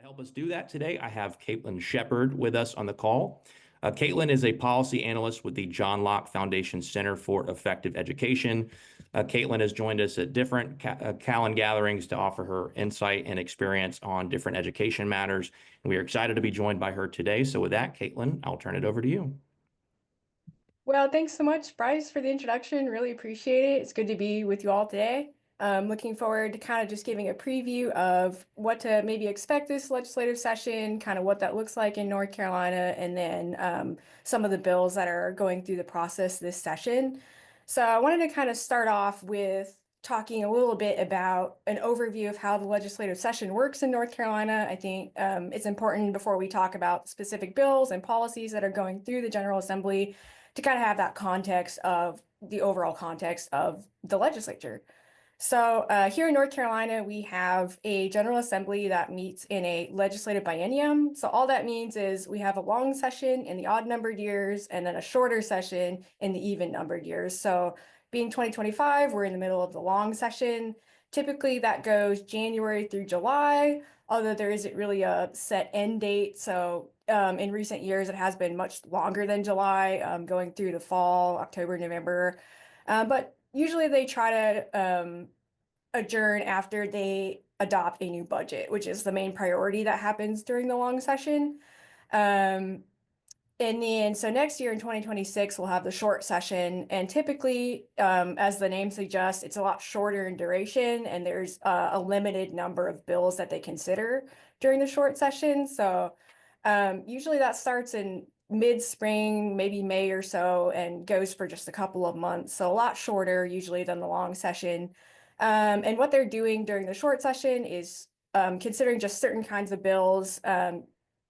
help us do that today, I have Kaitlyn Shepherd with us on the call. Kaitlyn is a policy analyst with the John Locke Foundation Center for Effective Education. Kaitlyn has joined us at different Callan gatherings to offer her insight and experience on different education matters. And we are excited to be joined by her today. So with that, Kaitlyn, I'll turn it over to you. Well, thanks so much, Bryce, for the introduction. Really appreciate it. It's good to be with you all today. Looking forward to kind of just giving a preview of what to maybe expect this legislative session, kind of what that looks like in North Carolina, and then some of the bills that are going through the process this session. So I wanted to kind of start off with talking a little bit about an overview of how the legislative session works in North Carolina. I think it's important before we talk about specific bills and policies that are going through the General Assembly to kind of have that context of the overall context of the legislature. So here in North Carolina, we have a General Assembly that meets in a legislative biennium. So all that means is we have a long session in the odd numbered years and then a shorter session in the even numbered years. So being 2025, we're in the middle of the long session. Typically that goes January through July, although there isn't really a set end date. So in recent years, it has been much longer than July, going through the fall, October, November. But usually they try to adjourn after they adopt a new budget, which is the main priority that happens during the long session. And then, so next year in 2026, we'll have the short session. And typically, as the name suggests, it's a lot shorter in duration, and there's a limited number of bills that they consider during the short session. So usually that starts in mid-spring, maybe May or so, and goes for just a couple of months. So a lot shorter usually than the long session. And what they're doing during the short session is considering just certain kinds of bills,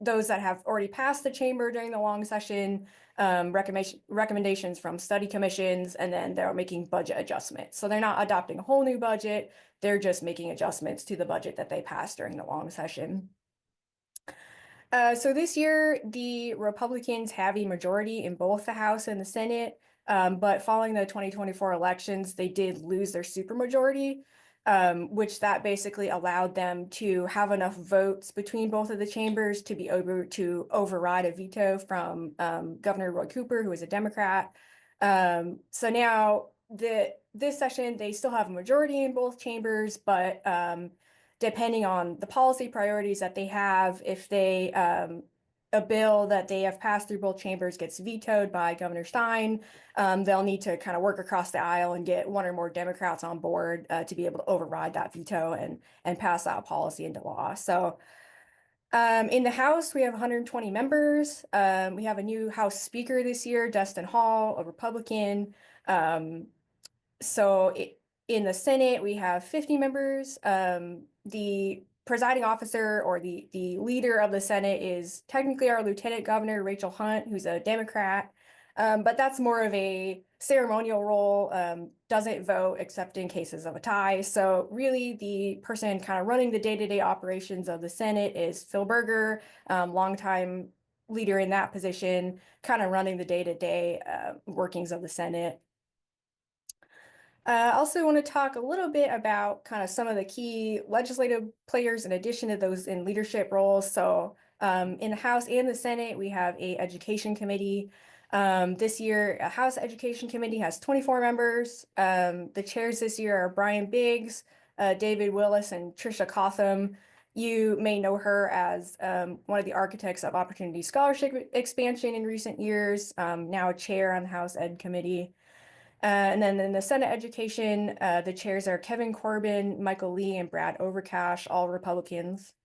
those that have already passed the chamber during the long session, recommendations from study commissions, and then they're making budget adjustments. So they're not adopting a whole new budget, they're just making adjustments to the budget that they passed during the long session. So this year, the Republicans have a majority in both the House and the Senate, but following the 2024 elections, they did lose their supermajority, which that basically allowed them to have enough votes between both of the chambers to be able to override a veto from Governor Roy Cooper, who is a Democrat. So now this session, they still have a majority in both chambers, but depending on the policy priorities that they have, if they a bill that they have passed through both chambers gets vetoed by Governor Stein, they'll need to kind of work across the aisle and get one or more Democrats on board to be able to override that veto and pass that policy into law. So in the House, we have 120 members. We have a new House Speaker this year, Dustin Hall, a Republican. In the Senate, we have 50 members. The presiding officer or the leader of the Senate is technically our Lieutenant Governor, Rachel Hunt, who's a Democrat. But that's more of a ceremonial role, doesn't vote except in cases of a tie. So really the person kind of running the day-to-day operations of the Senate is Phil Berger, longtime leader in that position, kind of running the day-to-day workings of the Senate. I also want to talk a little bit about kind of some of the key legislative players in addition to those in leadership roles. So in the House and the Senate, we have an education committee. This year, a House Education Committee has 24 members. The chairs this year are Brian Biggs, David Willis, and Tricia Cotham. You may know her as one of the architects of Opportunity Scholarship expansion in recent years, now a chair on the House Ed Committee. And then in the Senate Education, the chairs are Kevin Corbin, Michael Lee, and Brad Overcash, all Republicans.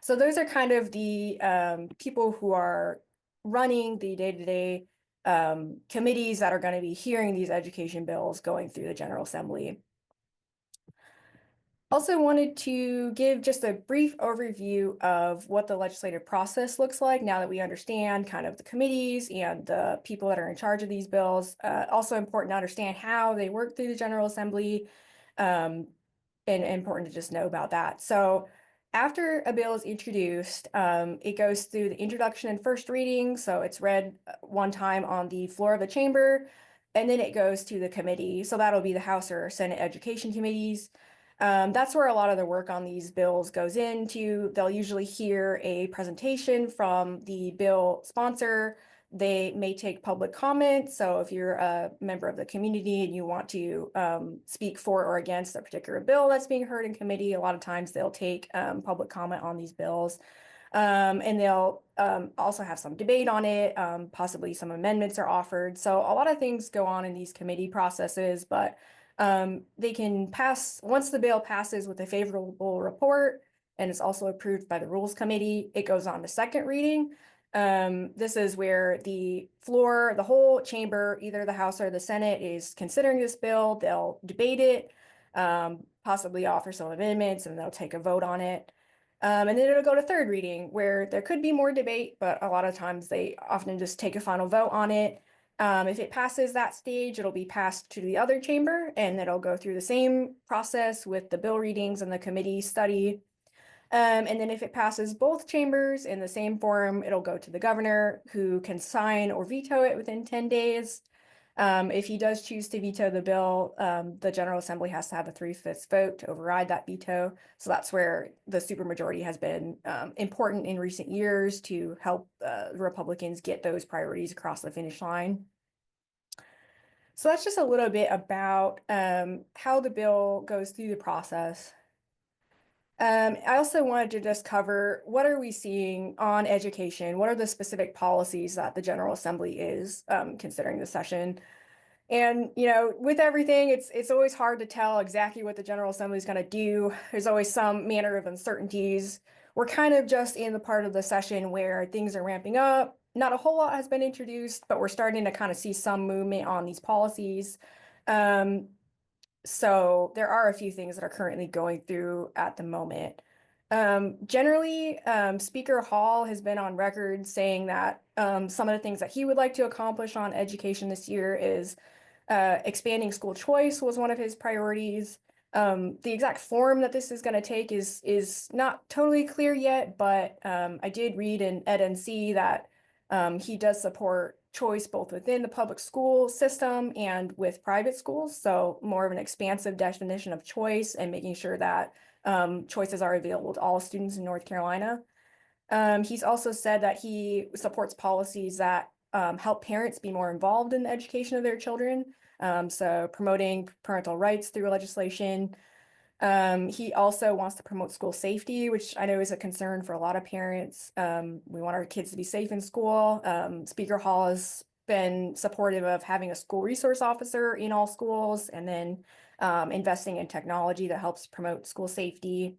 So those are kind of the people who are running the day-to-day committees that are going to be hearing these education bills going through the General Assembly. Also wanted to give just a brief overview of what the legislative process looks like now that we understand kind of the committees and the people that are in charge of these bills. Also important to understand how they work through the General Assembly, and important to just know about that. So after a bill is introduced, it goes through the introduction and first reading. So it's read one time on the floor of the chamber, and then it goes to the committee. So that'll be the House or Senate Education Committees. That's where a lot of the work on these bills goes into. They'll usually hear a presentation from the bill sponsor. They may take public comment. So if you're a member of the community and you want to speak for or against a particular bill that's being heard in committee, a lot of times they'll take public comment on these bills. And they'll also have some debate on it. Possibly some amendments are offered. So a lot of things go on in these committee processes, but they can pass, once the bill passes with a favorable report and is also approved by the Rules Committee, it goes on to second reading. This is where the floor, the whole chamber, either the House or the Senate, is considering this bill. They'll debate it, possibly offer some amendments, and they'll take a vote on it. And then it'll go to third reading, where there could be more debate, but a lot of times they often just take a final vote on it. If it passes that stage, it'll be passed to the other chamber, and it'll go through the same process with the bill readings and the committee study. And then if it passes both chambers in the same form, it'll go to the governor, who can sign or veto it within 10 days. If he does choose to veto the bill, the General Assembly has to have a 3/5 vote to override that veto. So that's where the supermajority has been important in recent years to help Republicans get those priorities across the finish line. So that's just a little bit about how the bill goes through the process. I also wanted to just cover, what are we seeing on education? What are the specific policies that the General Assembly is considering this session? And, you know, with everything, it's always hard to tell exactly what the General Assembly is going to do. There's always some manner of uncertainties. We're kind of just in the part of the session where things are ramping up. Not a whole lot has been introduced, but we're starting to kind of see some movement on these policies. So there are a few things that are currently going through at the moment. Generally, Speaker Hall has been on record saying that some of the things that he would like to accomplish on education this year is expanding school choice was one of his priorities. The exact form that this is going to take is not totally clear yet, but I did read in Ed and See that he does support choice both within the public school system and with private schools. So more of an expansive definition of choice and making sure that choices are available to all students in North Carolina. He's also said that he supports policies that help parents be more involved in the education of their children. So promoting parental rights through legislation. He also wants to promote school safety, which I know is a concern for a lot of parents. We want our kids to be safe in school. Speaker Hall has been supportive of having a school resource officer in all schools, and then investing in technology that helps promote school safety.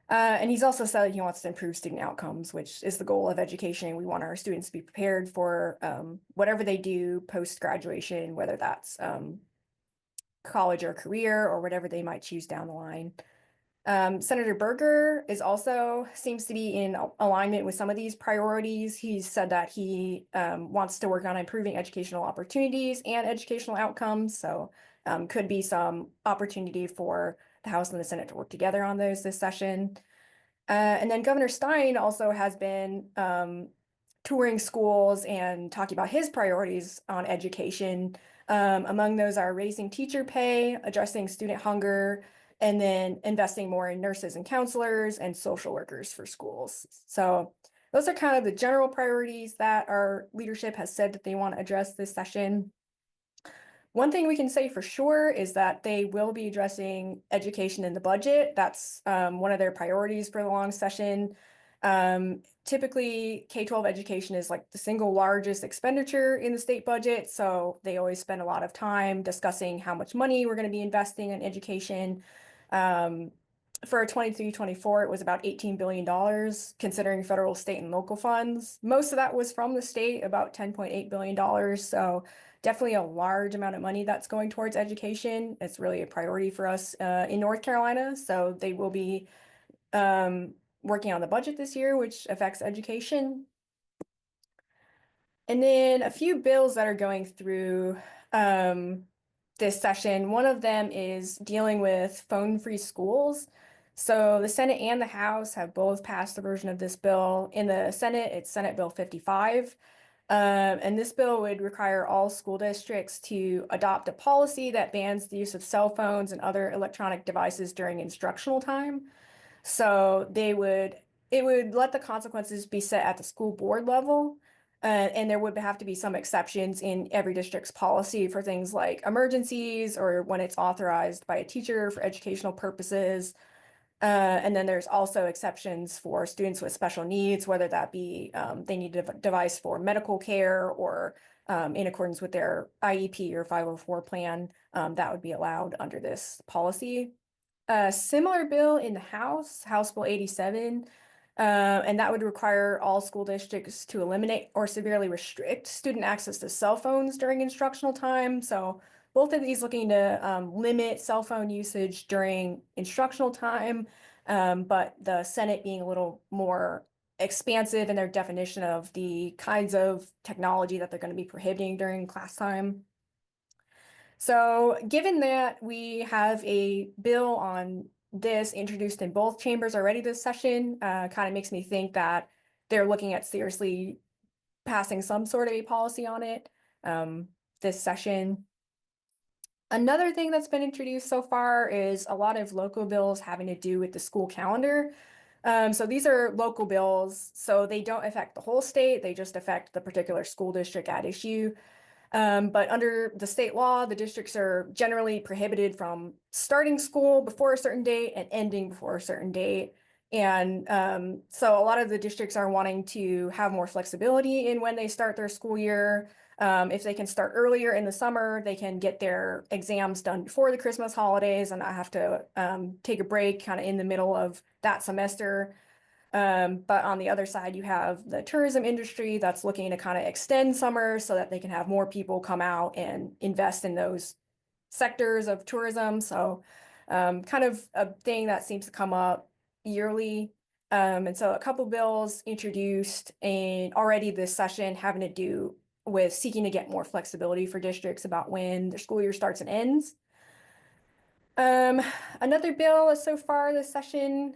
And he's also said he wants to improve student outcomes, which is the goal of education. We want our students to be prepared for whatever they do post-graduation, whether that's college or career or whatever they might choose down the line. Senator Berger seems to be in alignment with some of these priorities. He's said that he wants to work on improving educational opportunities and educational outcomes. So could be some opportunity for the House and the Senate to work together on those this session. And then Governor Stein also has been touring schools and talking about his priorities on education. Among those are raising teacher pay, addressing student hunger, and then investing more in nurses and counselors and social workers for schools. So those are kind of the general priorities that our leadership has said that they want to address this session. One thing we can say for sure is that they will be addressing education in the budget. That's one of their priorities for the long session. Typically, K-12 education is like the single largest expenditure in the state budget. So they always spend a lot of time discussing how much money we're going to be investing in education. For 23-24, it was about $18 billion, considering federal, state, and local funds. Most of that was from the state, about $10.8 billion. So definitely a large amount of money that's going towards education. It's really a priority for us in North Carolina. So they will be working on the budget this year, which affects education. And then a few bills that are going through this session. One of them is dealing with phone-free schools. So the Senate and the House have both passed a version of this bill. In the Senate, it's Senate Bill 55. And this bill would require all school districts to adopt a policy that bans the use of cell phones and other electronic devices during instructional time. So it would let the consequences be set at the school board level. And there would have to be some exceptions in every district's policy for things like emergencies or when it's authorized by a teacher for educational purposes. And then there's also exceptions for students with special needs, whether that be they need a device for medical care or in accordance with their IEP or 504 plan, that would be allowed under this policy. A similar bill in the House Bill 87, and that would require all school districts to eliminate or severely restrict student access to cell phones during instructional time. So both of these looking to limit cell phone usage during instructional time, but the Senate being a little more expansive in their definition of the kinds of technology that they're going to be prohibiting during class time. So given that we have a bill on this introduced in both chambers already this session, kind of makes me think that they're looking at seriously passing some sort of a policy on it this session. Another thing that's been introduced so far is a lot of local bills having to do with the school calendar. So these are local bills, so they don't affect the whole state, they just affect the particular school district at issue. But under the state law, the districts are generally prohibited from starting school before a certain date and ending before a certain date. And so a lot of the districts are wanting to have more flexibility in when they start their school year. If they can start earlier in the summer, they can get their exams done before the Christmas holidays and not have to take a break kind of in the middle of that semester. But on the other side, you have the tourism industry that's looking to kind of extend summer so that they can have more people come out and invest in those sectors of tourism. So kind of a thing that seems to come up yearly. And so a couple bills introduced in already this session having to do with seeking to get more flexibility for districts about when their school year starts and ends. Another bill so far this session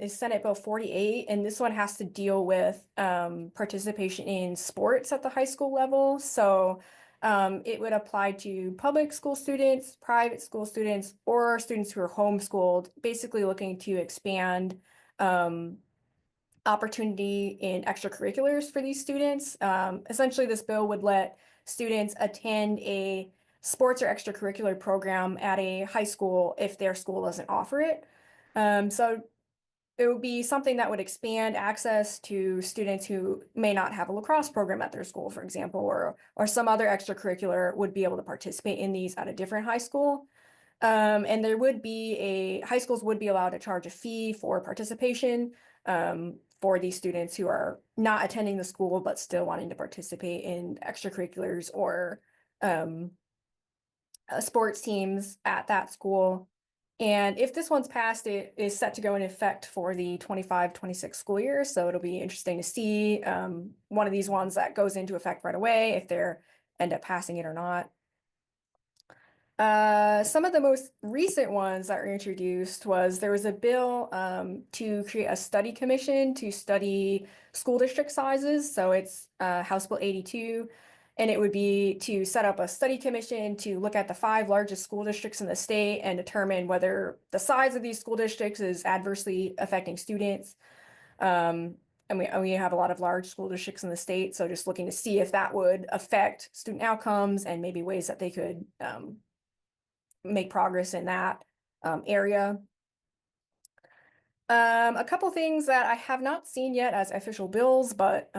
is Senate Bill 48, and this one has to deal with participation in sports at the high school level. So it would apply to public school students, private school students, or students who are homeschooled, basically looking to expand opportunity in extracurriculars for these students. Essentially, this bill would let students attend a sports or extracurricular program at a high school if their school doesn't offer it. So it would be something that would expand access to students who may not have a lacrosse program at their school, for example, or some other extracurricular would be able to participate in these at a different high school. And there would be high schools would be allowed to charge a fee for participation for these students who are not attending the school but still wanting to participate in extracurriculars or sports teams at that school. And if this one's passed, it is set to go in effect for the 25-26 school year. So it'll be interesting to see one of these ones that goes into effect right away, if they're end up passing it or not. Some of the most recent ones that were introduced was there was a bill to create a study commission to study school district sizes. So it's House Bill 82, and it would be to set up a study commission to look at the 5 largest school districts in the state and determine whether the size of these school districts is adversely affecting students. And we have a lot of large school districts in the state, so just looking to see if that would affect student outcomes and maybe ways that they could make progress in that area. A couple things that I have not seen yet as official bills, but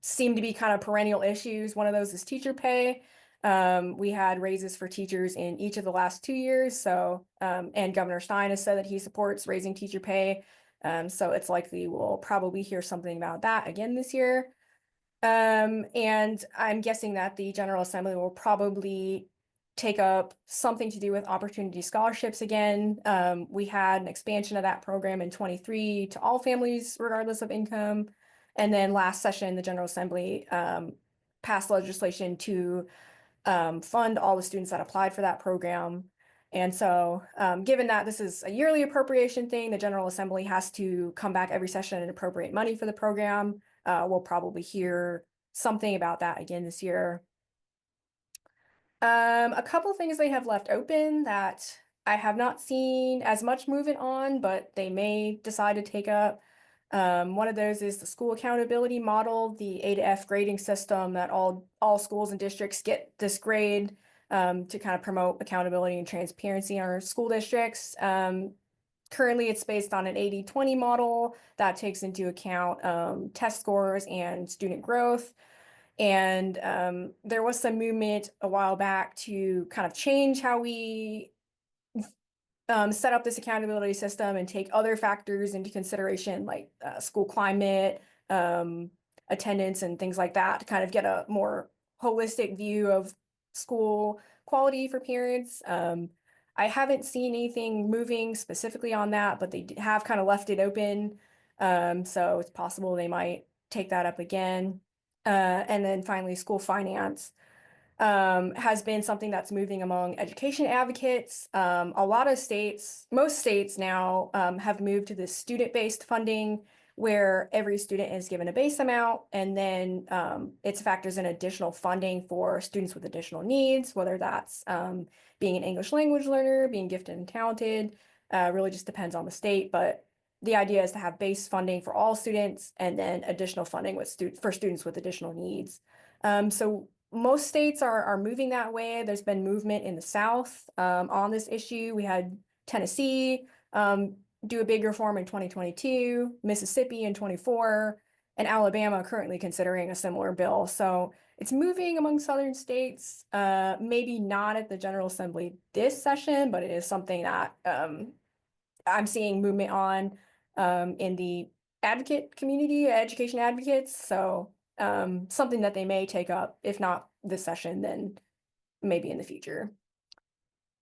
seem to be kind of perennial issues. One of those is teacher pay. We had raises for teachers in each of the last 2 years. So, and Governor Stein has said that he supports raising teacher pay. So it's likely we'll probably hear something about that again this year. And I'm guessing that the General Assembly will probably take up something to do with opportunity scholarships again. We had an expansion of that program in 23 to all families, regardless of income. And then last session, the General Assembly passed legislation to fund all the students that applied for that program. And so given that this is a yearly appropriation thing, the General Assembly has to come back every session and appropriate money for the program. We'll probably hear something about that again this year. A couple things they have left open that I have not seen as much movement on, but they may decide to take up. One of those is the school accountability model, the A to F grading system that all schools and districts get this grade to kind of promote accountability and transparency in our school districts. Currently, it's based on an 80-20 model that takes into account test scores and student growth. And there was some movement a while back to kind of change how we set up this accountability system and take other factors into consideration, like school climate, attendance, and things like that, to kind of get a more holistic view of school quality for parents. I haven't seen anything moving specifically on that, but they have kind of left it open. So it's possible they might take that up again. And then finally, school finance has been something that's moving among education advocates. A lot of states, most states now have moved to this student-based funding where every student is given a base amount and then it factors in additional funding for students with additional needs, whether that's being an English language learner, being gifted and talented, really just depends on the state. But the idea is to have base funding for all students and then additional funding for students with additional needs. So most states are moving that way. There's been movement in the South on this issue. We had Tennessee do a big reform in 2022, Mississippi in 24, and Alabama currently considering a similar bill. So it's moving among Southern states, maybe not at the General Assembly this session, but it is something that I'm seeing movement on in the advocate community, education advocates. So something that they may take up, if not this session, then maybe in the future.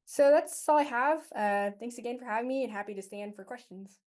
So that's all I have. Thanks again for having me and happy to stand for questions.